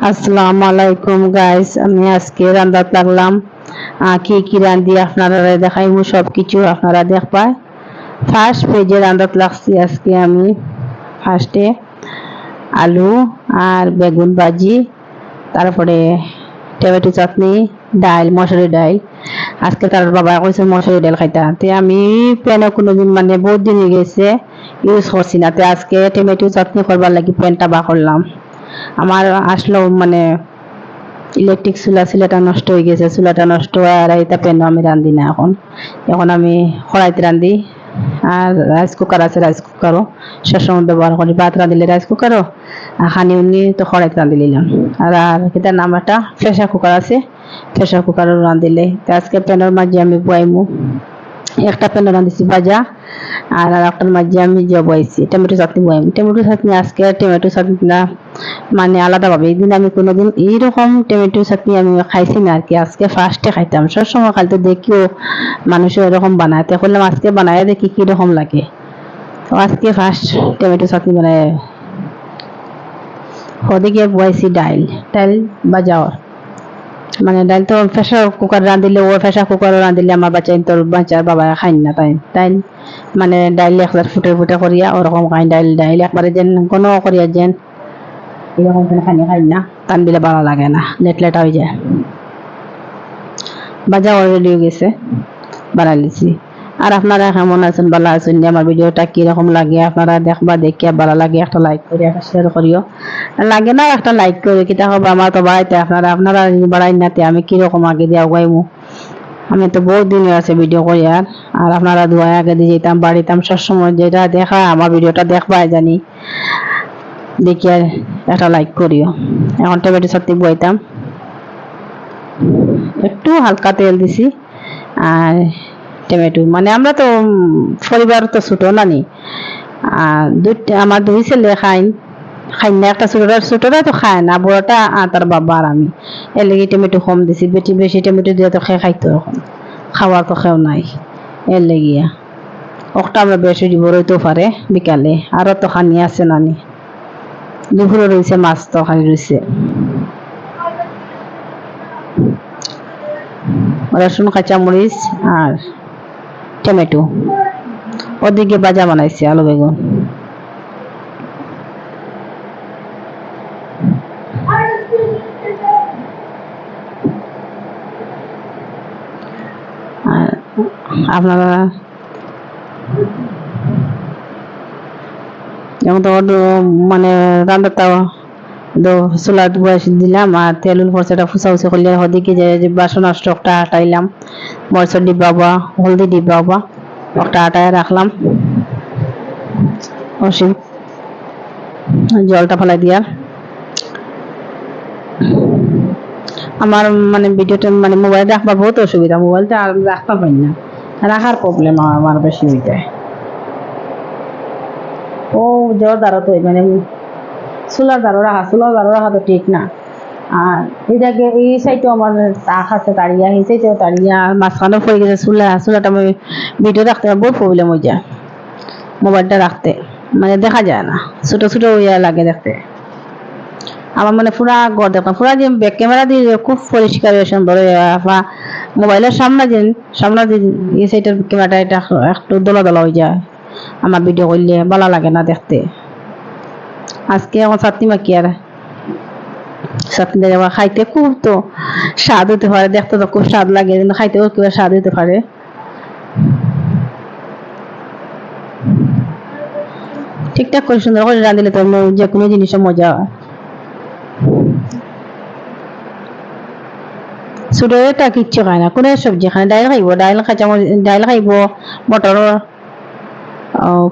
আসসালামু আলাইকুম গাইস, আমি আজকে রান্দাত লাগলাম। কি কি রান্ধি আপনারা দেখাইমু, সব কিছু আপনারা দেখবা। ফার্স্ট পেজে রান্দাত লাগছি আজকে আমি। ফার্স্টে আলু আর বেগুন ভাজি, তারপরে টমেটো চাটনি, ডাল, মসুরি ডাল। আজকে তার বাবা কইছে মসুরি ডাল খাইতা, তে আমি প্যানে কোনোদিন মানে বহুত দিন হয়ে গেছে ইউজ করছি না, তে আজকে টমেটো চাটনি করবার লাগি প্যানটা বা করলাম। আমার আসলো মানে ইলেকট্রিক চুলা, চুলাটা নষ্ট হয়ে গেছে, চুলাটা নষ্ট আর এটা পেন আমি রান্ধি না এখন। এখন আমি কড়াইতে রান্ধি। আর রাইস কুকার আছে, রাইস কুকারও সবসময় ব্যবহার করি। ভাত রাঁধিলে রাইস কুকারও, আর খানি উনি তো কড়াইতে রাঁধি নিলাম। আর এটার নাম একটা প্রেসার কুকার আছে, প্রেসার কুকারও রাঁধিলে। আজকে প্যানের মাঝে আমি বয়াইমু, একটা প্যানে রাঁধিছি ভাজা, আর একটার মাঝে আমি বয়াইছি টমেটো চাটনি বয়াইম। টমেটো চাটনি আজকে টমেটো চাটনিটা মানে আলাদাভাবে, এইদিন আমি কোনোদিন এইরকম টমেটো চাটনি আমি খাইছি না আর কি। আজকে ফার্স্টে খাইতাম, সবসময় খাইতে দেখিও মানুষও এরকম বানায়, তো করলাম আজকে বানায় দেখি কিরকম লাগে। তো আজকে ফার্স্ট টমেটো চাটনি বানায় ওদিকে বয়াইছি ডাইল, ডাইল বাজাও মানে ডাইল তো প্রেসার কুকার রাঁধিলে, ও প্রেসার কুকার রাঁধিলে আমার তোর বাচ্চার বাবা খাই না, তাই তাই মানে ডাইল একবার ফুটে ফুটে করিয়া ওরকম খাই। ডাইল ডাইল একবারে যেন কোনো করিয়া যেন এরকম যেন খানি খাই না, টান দিলে ভালো লাগে না, লেট লেটা হয়ে যায়। বাজা অলরেডি হয়ে গেছে, বানাই লিছি। আর আপনারা কেমন আছেন, ভালো আছেন? আমার ভিডিওটা কিরকম লাগে আপনারা দেখবা, দেখিয়া ভালো লাগে একটা লাইক করি, একটা শেয়ার করিও। লাগে না একটা লাইক করে কিতা হবে, আমার তো বাড়াইতে আপনারা আপনারা বাড়াই নাতে আমি কিরকম আগে দিয়ে আগাইমু। আমি তো বহুত দিন আছে ভিডিও করি, আর আপনারা দুয়ায় আগে দিয়ে যেতাম বাড়িতাম, সবসময় যেটা দেখা আমার ভিডিওটা দেখবা জানি, দেখি আর একটা লাইক করিও। এখন টমেটো চাটনি বইতাম, একটু হালকা তেল দিছি। আর টমেটো মানে আমরা তো পরিবার তো ছোট নানি, আর আমার দুই ছেলে খাই খাই না, একটা ছোটরা তো খায় না, বড়টা তার বাবা আর আমি। এর লেগে টমেটো কম দিছি, বেশি বেশি টমেটো দিয়ে তো খেয়ে খাইতো, এখন খাওয়ার তো খেও নাই। এর লেগিয়া ওটা আমরা বেশি দিব রইতেও পারে বিকালে, আরো তো খানি আছে নানি, দুপুরে রয়েছে মাছ তো খানি রয়েছে। রসুন, কাঁচামরিচ আর টমেটো, ওদিকে ভাজা বানাইছি আলু বেগুন। আর আপনারা যেমন তো মানে রান্নাটা চুলা বয়সে দিলাম, আর তেল ফরসাটা ফুসা ফুসি করলে ওদিকে যে বাসন স্টকটা আটাইলাম, মরিচের ডিব্বা বা হলদি ডিব্বা বা একটা আটায় রাখলাম। জলটা ফেলাই দিয়া আমার মানে ভিডিওটা মানে মোবাইল রাখবার বহুত অসুবিধা, মোবাইলটা আর রাখতে পারি না, রাখার প্রবলেম আমার বেশি হয়ে যায়। ও যাওয়ার দ্বারা তো মানে চুলার দ্বারা রাখা তো ঠিক না। আর এই জায়গায় এই সাইডেও আমার তাক আছে তাড়িয়া, এই সাইডেও তাড়িয়া, মাঝখানেও পড়ে গেছে চুলাটা আমি ভিডিও রাখতে বহুত প্রবলেম হয়ে যায়, মোবাইলটা রাখতে মানে দেখা যায় না, ছোট ছোট হইয়া লাগে দেখতে। আমার মানে পুরা ঘর দেখতাম, পুরা যে ব্যাক ক্যামেরা দিয়ে খুব পরিষ্কার সুন্দর মোবাইলের সামনে যে এই সাইডের ক্যামেরাটা এটা একটু দলা দলা হয়ে যায়, আমার ভিডিও করলে ভালো লাগে না দেখতে। আজকে আমার চাটনি মাখি, আর চাটনি খাইতে খুব তো স্বাদ হতে পারে, দেখতে তো খুব স্বাদ লাগে, কিন্তু খাইতেও খুব স্বাদ হতে পারে। ঠিকঠাক করে সুন্দর করে রাঁধিলে তো যে কোনো জিনিসের মজা হয়। ছোটটা কিচ্ছু খায় না, কোনো সবজি খায়, ডাইল খাইব, ডাইল ডাইল খাইব, মটর,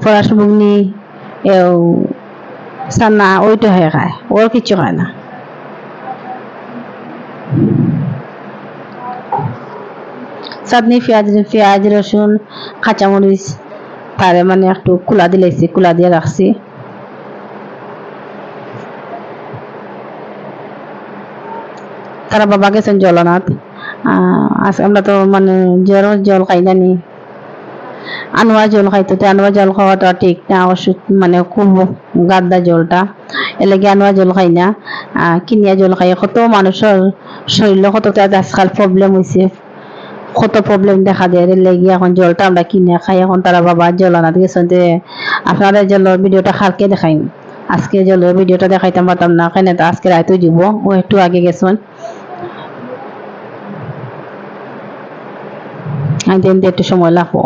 ফরাস ঘুগনি, চানা, ওইটাহে খায়, ওর কিচ্ছু খায় না। চাটনি পেঁয়াজ রসুন কাঁচামরিচ তারে মানে একটু কুলা দিলাইছি, কুলা দিয়ে রাখছি। তারা বাবা গেছেন জলনাথ, আমরা তো মানে জল খাই জানি, আনোয়া জল খাইতো, আনোয়া জল খাওয়াটা ঠিক না, ওষুধ মানে খুব গাদ্দা জলটা, এলাকি আনোয়া জল খাই না, কিনিয়া জল খাই। কত মানুষের শরীরে কত আজকাল প্রবলেম হয়েছে, কত প্রবলেম দেখা দেয়, লেগে এখন জলটা আমরা কিনে খাই। এখন তারা বাবা জল আনাতে গেছেন, আপনারা জলের ভিডিওটা খালকে দেখাই, আজকে জলের ভিডিওটা দেখাইতাম পারতাম না, কেন আজকে রাইতে দিব, ও একটু আগে গেছেন আনতে একটু সময় লাগবো।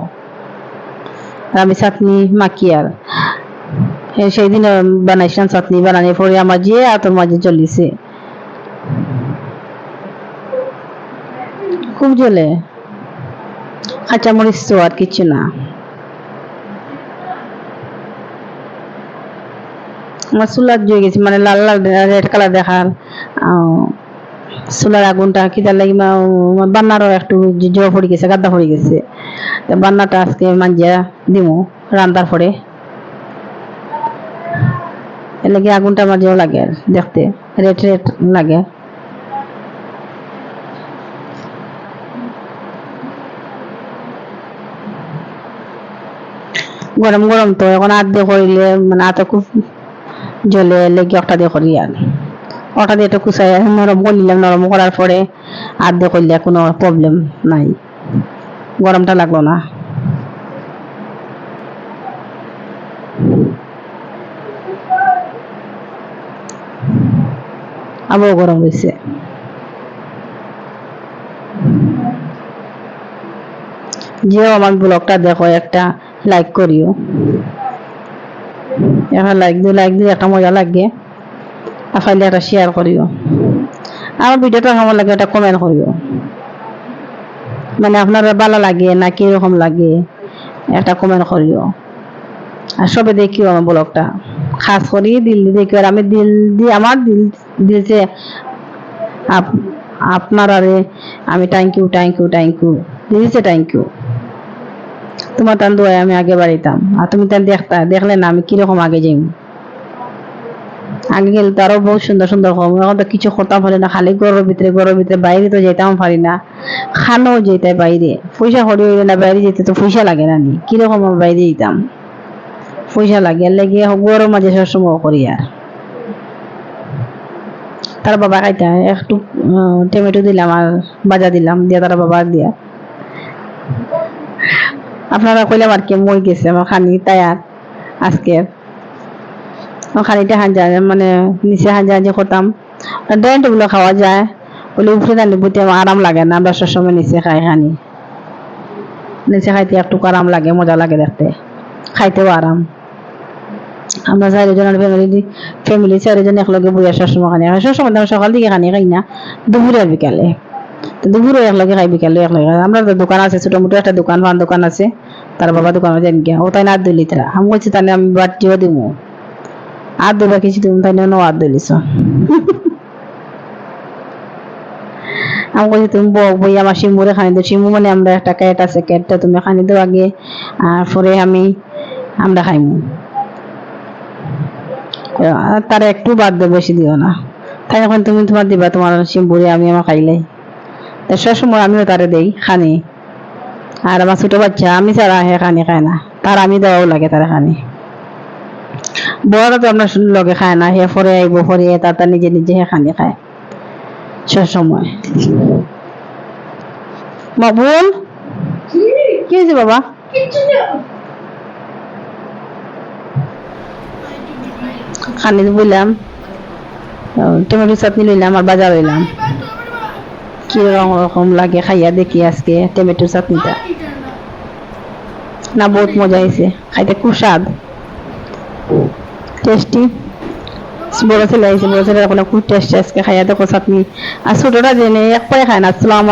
আমি চাটনি মাখি আর সেই দিন বানাইছিলাম, চাটনি বানানোর পরে আমার যে আতর মাঝে জ্বলিছে, খুব জ্বলে, কাঁচামরিচ তো আর কিছু না। আমার চুলার জয়ে গেছে, মানে লাল লাল রেড কালার দেখার, চুলার আগুনটা কি তার লাগি বান্নারও একটু জোয়া পড়ে গেছে, গাদ্দা পড়ে গেছে। বান্নাটা আজকে মাঞ্জিয়া দিমু রান্নার পরে, এর লাগে আগুনটা মাঝেও লাগে দেখতে, রেড রেড লাগে। গরম গরম তো এখন আট দিয়ে করিলে মানে আত খুব জ্বলে, লেগে একটা দিয়ে করি, আর ওটা দিয়ে একটু কুচাই নরম করে নিলাম, নরম করার পরে আট দিয়ে করলে কোনো প্রবলেম নাই, গরমটা লাগলো না। আবার গরম হয়েছে। যে আমার ব্লগটা দেখো একটা লাইক করিও, একটা লাইক দিলে একটা মজা লাগে, তাহলে একটা শেয়ার করিও, আমার ভিডিওটা কেমন লাগে একটা কমেন্ট করিও, মানে আপনার ভালো লাগে না কিরকম লাগে একটা কমেন্ট করিও। আর সবে দেখিও আমার ব্লগটা, খাস করি দিল দেখি, আর আমি দিল দিয়ে আমার দিলছে আপনার আরে আমি থ্যাংক ইউ দিয়েছে, থ্যাংক ইউ। তোমার তান দোয়াই আমি আগে বাড়িতাম, আর তুমি তান দেখলে না আমি কিরকম আগে যাই, আগে গেলে তো আরো বহুত সুন্দর সুন্দর কম, এখন তো কিছু করতাম পারি না, খালি ঘরের ভিতরে বাইরে তো যেতাম পারি না, খানো যেতে বাইরে, পয়সা করি হইলে না, বাইরে যেতে তো পয়সা লাগে না, নি কিরকম বাইরে যেতাম, পয়সা লাগে, লেগে ঘরের মাঝে সবসময় করি। আর তার বাবা খাইতে একটু টমেটো দিলাম আর বাজা দিলাম, দিয়ে তারা বাবা দিয়া আপনারা কইলাম আর কি মই গেছে আমার খানি তায়ার আজকে, খানিটা হাঁজা মানে নিচে হাঁজা করতাম, ডাইরেক্ট গুলো খাওয়া যায়, বলে উপরে দাঁড়ি বুঝতে আরাম লাগে না, আমরা সবসময় নিচে খাই, খানি নিচে খাইতে একটু আরাম লাগে, মজা লাগে দেখতে, খাইতেও আরাম। আমরা চারিজনের ফ্যামিলি চারিজন একলগে বইয়া সবসময় খানি খাই, সবসময় সকাল দিকে খানি খাই না, দুপুরে আর বিকালে, দুপুরে একলগে খাই, বিকালে একলগে খাই। আমরা তো দোকান আছে, ছোট মোটো একটা দোকান, পান দোকান আছে, তার বাবা দোকান যান গিয়া, ও তাই না আর দিলি তারা, আমি বলছি তাই আমি বাটিও দিব, আর দেবা কিছু তুমি তাই না আর দিলিস, আমি বলছি তুমি বই আমার শিমুরে খানি দো, শিমু মানে আমরা একটা ক্যাট আছে, ক্যাটটা তুমি খানি দাও আগে, আর পরে আমরা খাইমু, তার একটু বাদ দেবো, বেশি দিও না, তাই এখন তুমি তোমার দিবা তোমার শিমুরে, আমি আমার খাইলাই, সবসময় আমিও তারে দেই খানি। আর আমার ছোট বাচ্চা আমি ছাড়া হে খানি খায় না, তার আমি দেওয়াও লাগে তারা খানি, বড় তো আপনার লগে খায় না, হে ফরে আইব, ফরে তার নিজে নিজে হে খানি খায় সবসময়। মাবুল কি হয়েছে বাবা? খানি বললাম, টমেটো চাটনি লইলাম আর বাজার লইলাম, কি রকম লাগে খাইয়া দেখি আজকে টমেটো চাটনিটা, না বহুত মজা হয়েছে, খাইতে খুব স্বাদ, টেস্টি। বড় ছেলে আইছে, বড় ছেলে খুব টেস্টি আজকে খাইয়া দেখো চাটনি, আর ছোটটা জেনে এক পায়ে খায় না। আসসালাম।